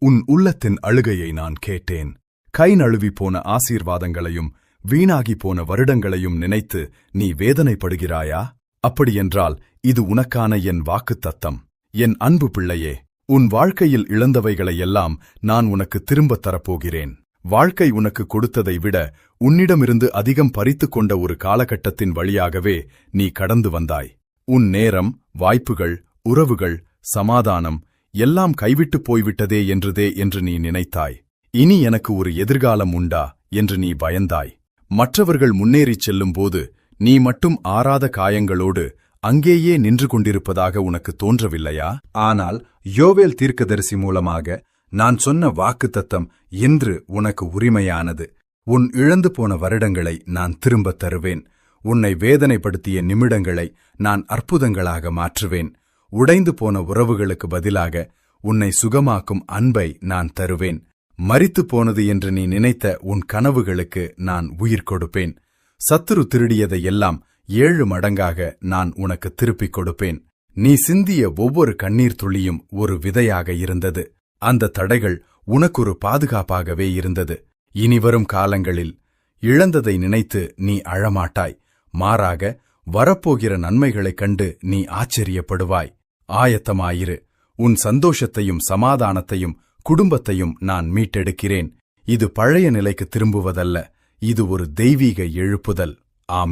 உன் உள்ளத்தின் அழுகையை நான் கேட்டேன். கை நழுவி போன ஆசீர்வாதங்களையும் வீணாகி போன வருடங்களையும் நினைத்து நீ வேதனைப்படுகிறாயா? அப்படியென்றால் இது உனக்கான என் வாக்குத்தத்தம். என் அன்பு பிள்ளையே, உன் வாழ்க்கையில் இழந்தவைகளையெல்லாம் நான் உனக்கு திரும்பத் தரப்போகிறேன். வாழ்க்கை உனக்கு கொடுத்ததை விட உன்னிடமிருந்து அதிகம் பறித்துக் கொண்ட ஒரு காலகட்டத்தின் வழியாகவே நீ கடந்து வந்தாய். உன் நேரம், வாய்ப்புகள், உறவுகள், சமாதானம் எல்லாம் கைவிட்டுப் போய்விட்டதே என்று நீ நினைத்தாய். இனி எனக்கு ஒரு எதிர்காலம் உண்டா என்று நீ பயந்தாய். மற்றவர்கள் முன்னேறிச் செல்லும்போது நீ மட்டும் ஆறாத காயங்களோடு அங்கேயே நின்று கொண்டிருப்பதாக உனக்கு தோன்றவில்லையா? ஆனால் யோவேல் தீர்க்கதரிசி மூலமாக நான் சொன்ன வாக்குத்தத்தம் இன்று உனக்கு உரிமையானது. உன் இழந்து போன வருடங்களை நான் திரும்பத் தருவேன். உன்னை வேதனைப்படுத்திய நிமிடங்களை நான் அற்புதங்களாக மாற்றுவேன். உடைந்து போன உறவுகளுக்கு பதிலாக உன்னை சுகமாக்கும் அன்பை நான் தருவேன். மரித்துப் போனது என்று நீ நினைத்த உன் கனவுகளுக்கு நான் உயிர் கொடுப்பேன். சத்துரு திருடியதையெல்லாம் 7 மடங்காக நான் உனக்கு திருப்பிக் கொடுப்பேன். நீ சிந்திய ஒவ்வொரு கண்ணீர் துளியும் ஒரு விதையாக இருந்தது. அந்த தடைகள் உனக்கொரு பாதுகாப்பாகவே இருந்தது. இனிவரும் காலங்களில் இழந்ததை நினைத்து நீ அழமாட்டாய். மாறாக வரப்போகிற நன்மைகளைக் கண்டு நீ ஆச்சரியப்படுவாய். ஆயத்தமாயிரு. உன் சந்தோஷத்தையும் சமாதானத்தையும் குடும்பத்தையும் நான் மீட்டெடுக்கிறேன். இது பழைய நிலைக்கு திரும்புவதல்ல, இது ஒரு தெய்வீக எழுப்புதல். ஆமென்.